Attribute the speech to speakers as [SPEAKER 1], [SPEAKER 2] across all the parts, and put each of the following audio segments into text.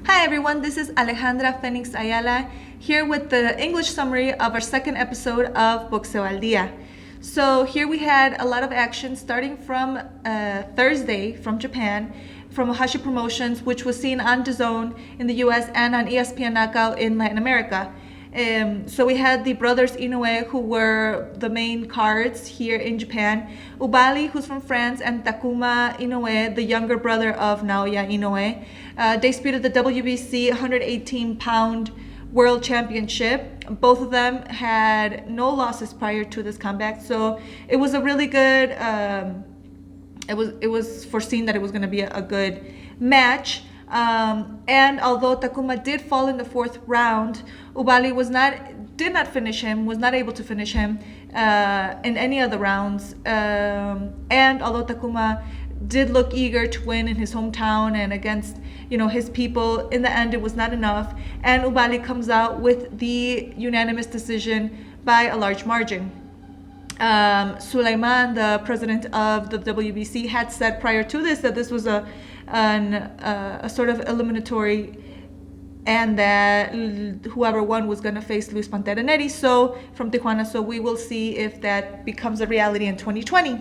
[SPEAKER 1] Hi everyone, this is Alejandra Fenix Ayala here with the English summary of our second episode of Boxeo al Día. So here we had a lot of action starting from Thursday from Japan, from Ohashi Promotions, which was seen on DAZN in the US and on ESPN Knockout in Latin America. So we had the brothers Inoue, who were the main cards here in Japan. Ubali, who's from France, and Takuma Inoue, the younger brother of Naoya Inoue. They disputed the WBC 118-pound World Championship. Both of them had no losses prior to this comeback, so it was a really good. It was foreseen that it was going to be a good match. And although Takuma did fall in the fourth round, Ubali was not able to finish him in any of the rounds. And although Takuma did look eager to win in his hometown and against his people, in the end it was not enough. And Ubali comes out with the unanimous decision by a large margin. Sulaiman, the president of the WBC, had said prior to this that this was a sort of eliminatory, and that whoever won was going to face Luis Pantera Neri from Tijuana. So we will see if that becomes a reality in 2020.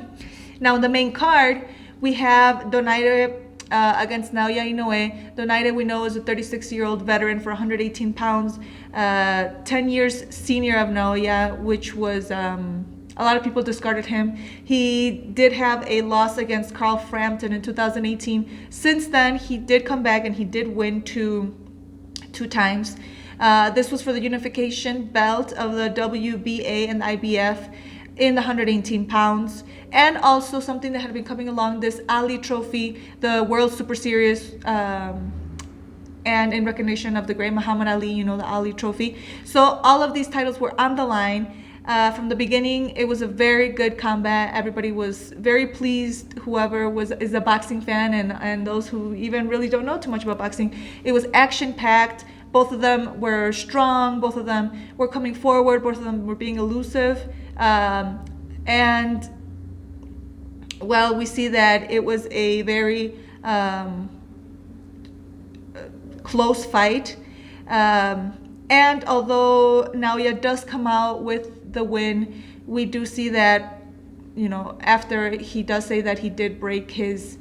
[SPEAKER 1] Now in the main card, we have Donaire against Naoya Inoue. Donaire, we know, is a 36-year-old veteran for 118 pounds, 10 years senior of Naoya, which was... a lot of people discarded him. He did have a loss against Carl Frampton in 2018. Since then, he did come back and he did win two times. This was for the unification belt of the WBA and IBF in the 118 pounds. And also something that had been coming along, this Ali Trophy, the World Super Series, and in recognition of the great Muhammad Ali, the Ali Trophy. So all of these titles were on the line. From the beginning, it was a very good combat. Everybody was very pleased, whoever is a boxing fan and those who even really don't know too much about boxing. It was action-packed. Both of them were strong. Both of them were coming forward. Both of them were being elusive. And, well, we see that it was a very close fight. And although Naoya does come out with the win, we do see that, after he does say that he did break his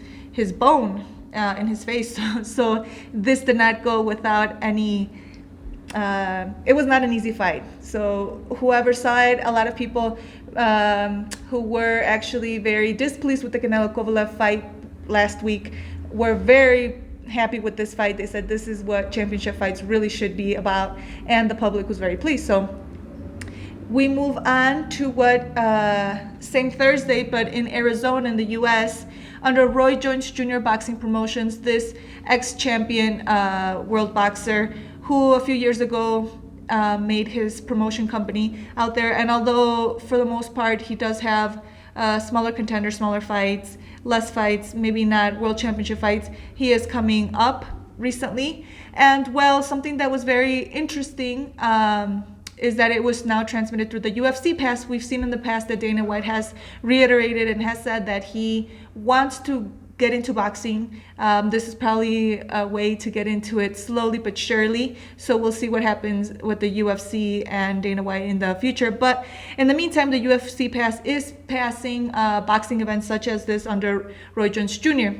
[SPEAKER 1] bone in his face. So this did not go without any, it was not an easy fight. So whoever saw it, a lot of people who were actually very displeased with the Canelo Kovalev fight last week were very happy with this fight. They said this is what championship fights really should be about, and the public was very pleased. So we move on to what same Thursday, but in Arizona in the US, under Roy Jones Jr. Boxing Promotions, this ex-champion world boxer who a few years ago made his promotion company out there. And although for the most part he does have smaller contenders, smaller fights, less fights, maybe not world championship fights, he is coming up recently. And well, something that was very interesting is that it was now transmitted through the UFC Pass. We've seen in the past that Dana White has reiterated and has said that he wants to get into boxing. This is probably a way to get into it slowly but surely. So we'll see what happens with the UFC and Dana White in the future. But in the meantime, the UFC Pass is passing boxing events such as this under Roy Jones Jr.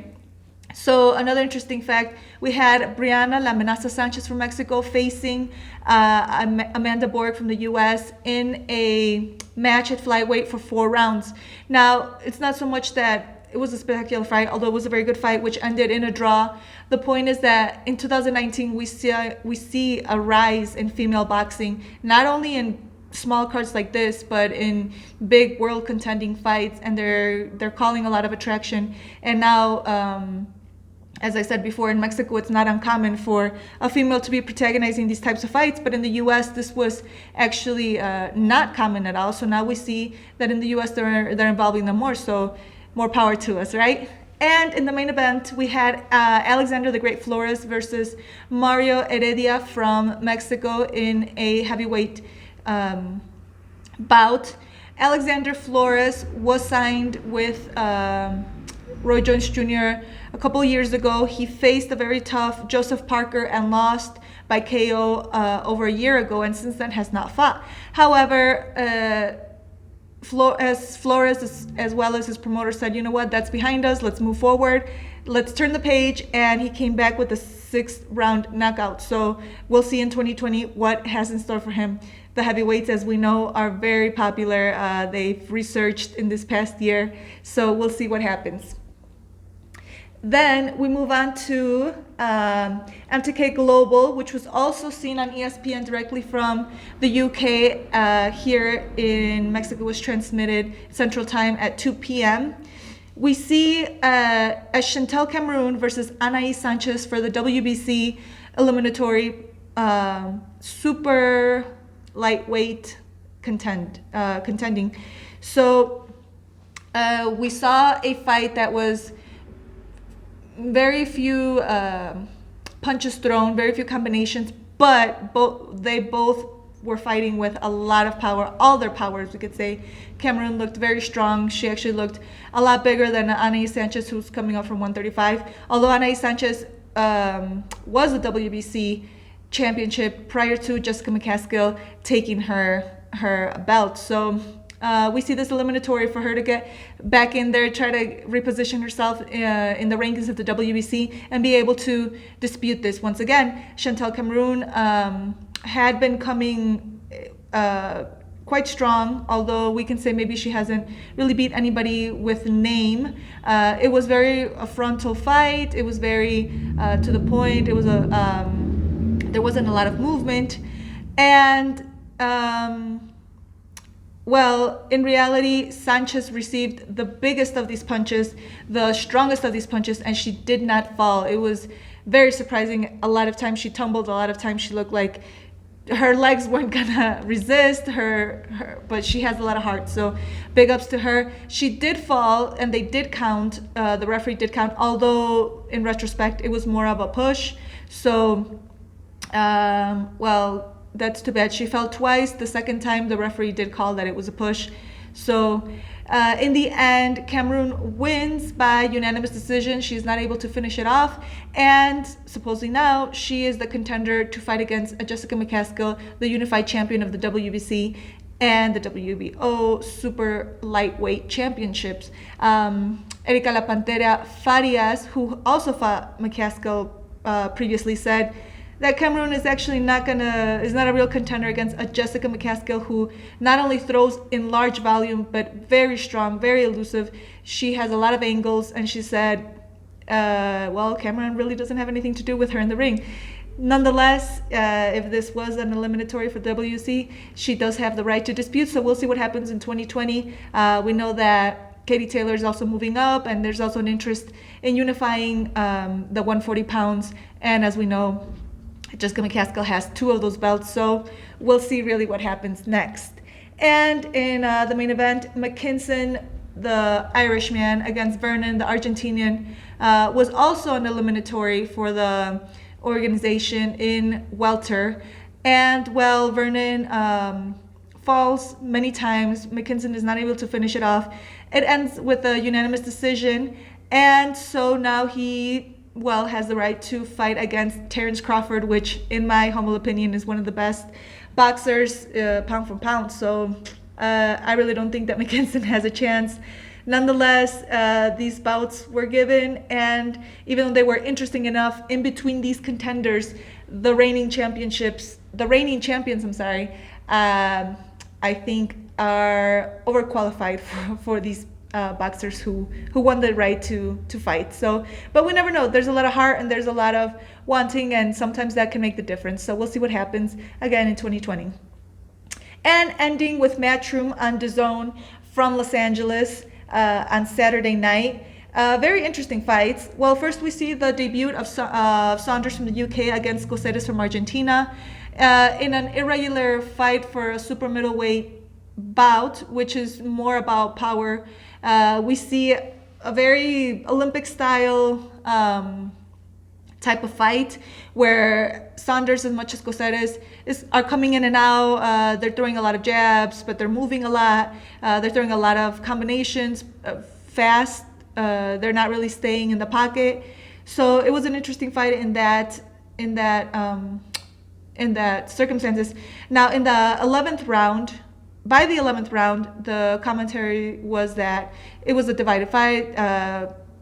[SPEAKER 1] So another interesting fact, we had Brianna La Amenaza Sánchez from Mexico facing Amanda Borg from the US in a match at flyweight for 4 rounds. Now, it's not so much that it was a spectacular fight, although it was a very good fight, which ended in a draw. The point is that in 2019, we see a rise in female boxing, not only in small cards like this, but in big world contending fights, and they're calling a lot of attraction. And now, as I said before, in Mexico, it's not uncommon for a female to be protagonizing these types of fights, but in the US, this was actually not common at all. So now we see that in the US, they're involving them more. So more power to us, right? And in the main event, we had Alexander the Great Flores versus Mario Heredia from Mexico in a heavyweight bout. Alexander Flores was signed with Roy Jones Jr. A couple years ago, he faced a very tough Joseph Parker and lost by KO over a year ago, and since then has not fought. However, Flroes, as well as his promoter, said, you know what, that's behind us, let's move forward, let's turn the page, and he came back with a 6th round knockout. So we'll see in 2020 what has in store for him. The heavyweights, as we know, are very popular. They've researched in this past year, so we'll see what happens. Then we move on to MTK Global, which was also seen on ESPN directly from the UK. Here in Mexico, was transmitted Central Time at 2 p.m. We see as Chantell Cameroon versus Anahi Sánchez for the WBC eliminatory super lightweight contending. So we saw a fight that was very few punches thrown, very few combinations, but they both were fighting with a lot of power, all their powers, we could say. Cameroon looked very strong. She actually looked a lot bigger than Anahi Sánchez, who's coming up from 135. Although Anahi Sánchez was a WBC championship prior to Jessica McCaskill taking her belt. So we see this eliminatory for her to get back in there, try to reposition herself in the rankings of the WBC and be able to dispute this once again. Chantell Cameroon had been coming quite strong, although we can say maybe she hasn't really beat anybody with name. It was a frontal fight. It was very to the point. It was there wasn't a lot of movement, and well, in reality, Sánchez received the biggest of these punches, the strongest of these punches, and she did not fall. It was very surprising. A lot of times she tumbled. A lot of times she looked like her legs weren't gonna resist her, but she has a lot of heart. So big ups to her. She did fall, and they did count. The referee did count, although in retrospect, it was more of a push. So, well, that's too bad. She fell twice. The second time, the referee did call that it was a push. So in the end, Cameroon wins by unanimous decision. She's not able to finish it off. And supposedly now, she is the contender to fight against Jessica McCaskill, the unified champion of the WBC and the WBO super lightweight championships. Erika La Pantera Farias, who also fought McCaskill previously, said that Cameroon is actually not a real contender against a Jessica McCaskill, who not only throws in large volume, but very strong, very elusive. She has a lot of angles, and she said, well, Cameroon really doesn't have anything to do with her in the ring. Nonetheless, if this was an eliminatory for WC, she does have the right to dispute, so we'll see what happens in 2020. We know that Katie Taylor is also moving up, and there's also an interest in unifying the 140 pounds, and as we know, Jessica McCaskill has 2 of those belts, so we'll see really what happens next. And in the main event, McKinson, the Irishman, against Vernon, the Argentinian, was also an eliminatory for the organization in welter. And well, Vernon falls many times. McKinson is not able to finish it off. It ends with a unanimous decision, and so now he has the right to fight against Terence Crawford, which in my humble opinion is one of the best boxers pound for pound. So I really don't think that McKinson has a chance. Nonetheless, these bouts were given, and even though they were interesting enough, in between these contenders, the reigning champions, I think are overqualified for these boxers who won the right to fight. So, but we never know. There's a lot of heart and there's a lot of wanting, and sometimes that can make the difference. So we'll see what happens again in 2020. And ending with Matchroom on DAZN from Los Angeles on Saturday night. Very interesting fights. Well, first we see the debut of Saunders from the UK against Coceres from Argentina in an irregular fight for a super middleweight bout, which is more about power. We see a very Olympic style type of fight where Saunders, as much as Coceres, are coming in and out. They're throwing a lot of jabs, but they're moving a lot. They're throwing a lot of combinations, fast they're not really staying in the pocket. So it was an interesting fight in that circumstances. Now in the 11th round, by the 11th round, the commentary was that it was a divided fight.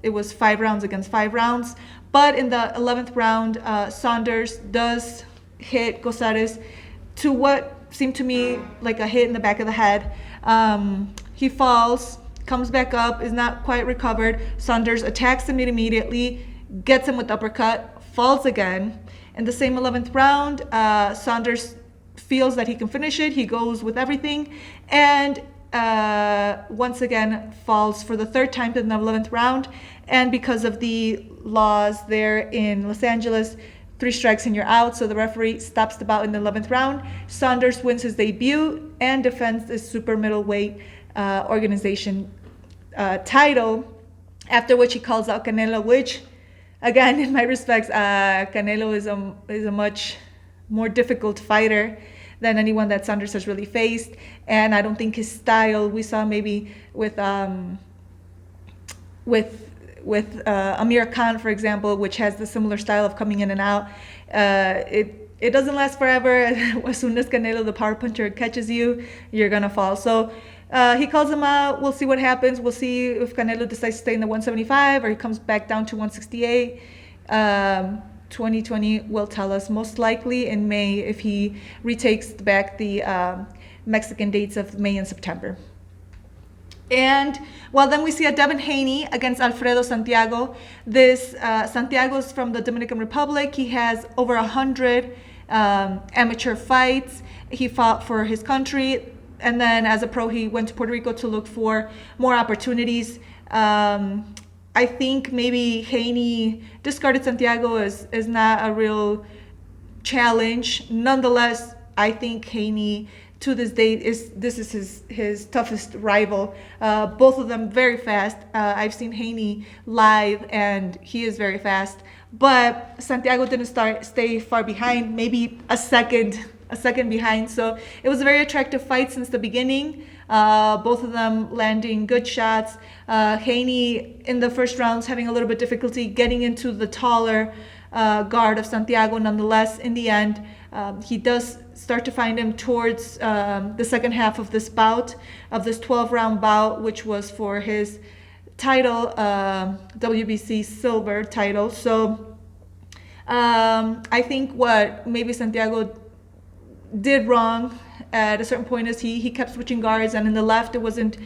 [SPEAKER 1] It was 5 rounds against 5 rounds. But in the 11th round, Saunders does hit Casares to what seemed to me like a hit in the back of the head. He falls, comes back up, is not quite recovered. Saunders attacks him immediately, gets him with uppercut, falls again. In the same 11th round, Saunders feels that he can finish it. He goes with everything and once again falls for the 3rd time in the 11th round. And because of the laws there in Los Angeles, 3 strikes and you're out. So the referee stops the bout in the 11th round. Saunders wins his debut and defends his super middleweight organization title, after which he calls out Canelo, which, again, in my respects, Canelo is a much more difficult fighter than anyone that Saunders has really faced. And I don't think his style, we saw maybe with Amir Khan, for example, which has the similar style of coming in and out. It doesn't last forever. As soon as Canelo, the power puncher, catches you, you're going to fall. So he calls him out. We'll see what happens. We'll see if Canelo decides to stay in the 175 or he comes back down to 168. 2020 will tell us, most likely in May, if he retakes back the Mexican dates of May and September. And well, then we see a Devin Haney against Alfredo Santiago. This Santiago's from the Dominican Republic. He has over 100 amateur fights. He fought for his country, and then as a pro, he went to Puerto Rico to look for more opportunities. I think maybe Haney discarded Santiago as not a real challenge. Nonetheless, I think Haney to this date is his toughest rival. Both of them very fast. I've seen Haney live and he is very fast. But Santiago didn't stay far behind, maybe a second behind. So it was a very attractive fight since the beginning. Both of them landing good shots. Haney in the first rounds having a little bit difficulty getting into the taller guard of Santiago. Nonetheless, in the end, he does start to find him towards the second half of this bout, of this 12-round bout, which was for his title, WBC silver title. So I think what maybe Santiago did wrong at a certain point is he kept switching guards, and in the left, it wasn't,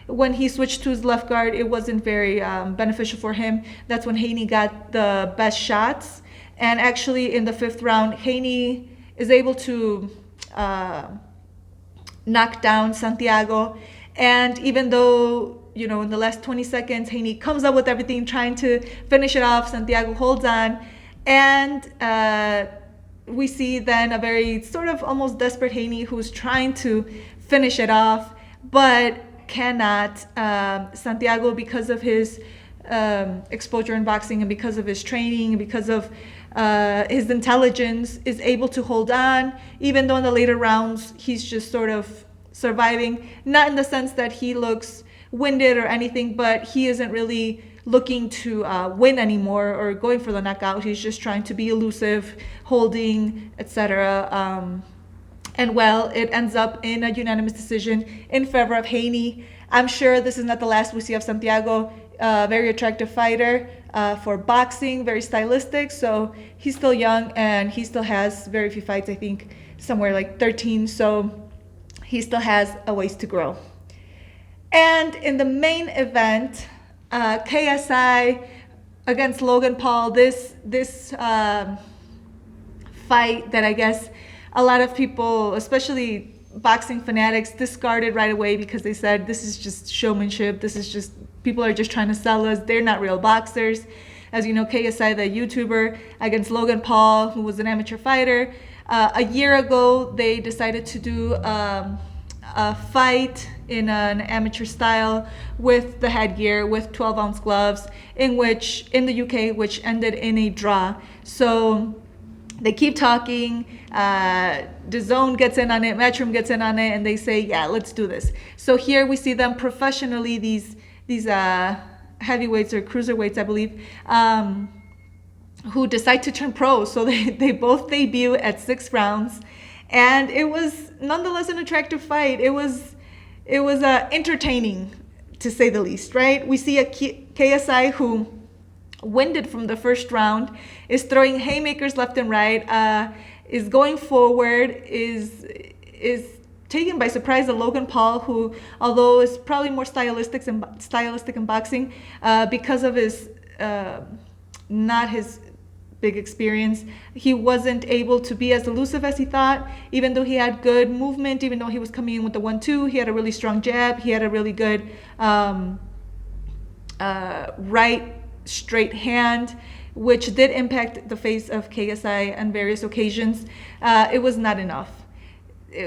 [SPEAKER 1] when he switched to his left guard, it wasn't very beneficial for him. That's when Haney got the best shots. And actually in the 5th round, Haney is able to knock down Santiago. And even though, you know, in the last 20 seconds, Haney comes up with everything, trying to finish it off, Santiago holds on. And we see then a very sort of almost desperate Haney who's trying to finish it off, but cannot. Santiago, because of his exposure in boxing and because of his training and because of his intelligence, is able to hold on, even though in the later rounds he's just sort of surviving, not in the sense that he looks winded or anything, but he isn't really looking to win anymore or going for the knockout. He's just trying to be elusive, holding, etc. And well, it ends up in a unanimous decision in favor of Haney. I'm sure this is not the last we see of Santiago. Very attractive fighter for boxing, very stylistic. So he's still young and he still has very few fights, I think somewhere like 13. So he still has a ways to grow. And in the main event, KSI against Logan Paul, this fight that I guess a lot of people, especially boxing fanatics, discarded right away because they said this is just showmanship, this is just, people are just trying to sell us, they're not real boxers. As you know, KSI, the YouTuber, against Logan Paul, who was an amateur fighter. A year ago, they decided to do a fight in an amateur style with the headgear, with 12-ounce gloves, in the UK, which ended in a draw. So they keep talking, DAZN gets in on it, Matchroom gets in on it, and they say, yeah, let's do this. So here we see them professionally, these heavyweights or cruiserweights, I believe, who decide to turn pro. So they both debut at 6 rounds, and it was nonetheless an attractive fight. It was entertaining, to say the least, right? We see a KSI who, winded from the first round, is throwing haymakers left and right, is going forward, is taken by surprise the Logan Paul, who, although is probably more stylistic in boxing, because of his not his big experience, he wasn't able to be as elusive as he thought. Even though he had good movement, even though he was coming in with the 1-2, he had a really strong jab. He had a really good right straight hand, which did impact the face of KSI on various occasions. It was not enough.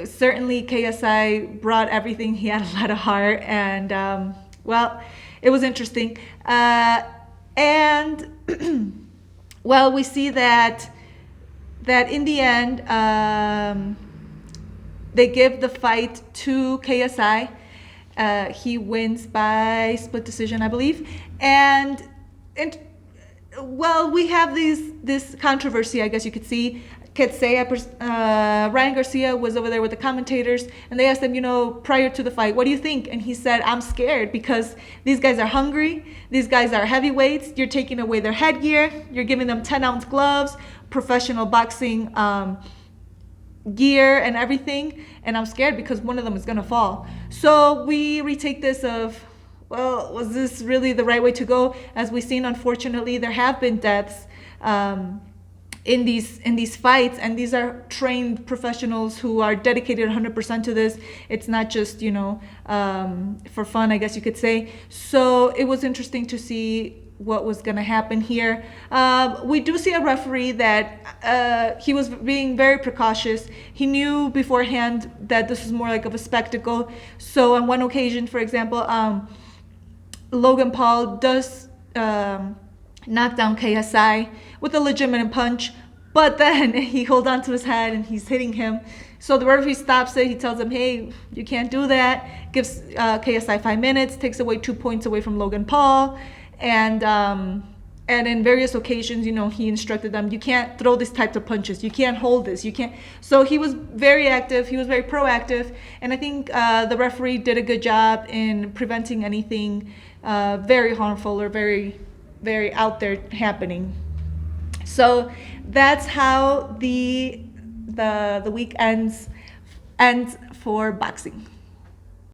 [SPEAKER 1] Certainly KSI brought everything. He had a lot of heart, and well, it was interesting. And well, we see that in the end, they give the fight to KSI. He wins by split decision, I believe. And well, we have this controversy, I guess you could say. Ryan Garcia was over there with the commentators, and they asked him, prior to the fight, what do you think? And he said, I'm scared because these guys are hungry. These guys are heavyweights. You're taking away their headgear. You're giving them 10-ounce gloves, professional boxing gear and everything. And I'm scared because one of them is going to fall. So we retake this of, well, was this really the right way to go? As we've seen, unfortunately, there have been deaths in these fights, and these are trained professionals who are dedicated 100% to this. It's not just for fun, I guess you could say. So it was interesting to see what was going to happen here. We do see a referee that he was being very precautious. He knew beforehand that this was more like of a spectacle. So on one occasion, for example, Logan Paul does knock down KSI with a legitimate punch, but then he holds on to his head and he's hitting him. So the referee stops it. He tells him, hey, you can't do that. Gives KSI 5 minutes, takes away 2 points away from Logan Paul. And in various occasions, he instructed them, you can't throw these types of punches. You can't hold this. You can't. So he was very active. He was very proactive. And I think the referee did a good job in preventing anything very harmful or very, very out there happening. So that's how the week ends for boxing.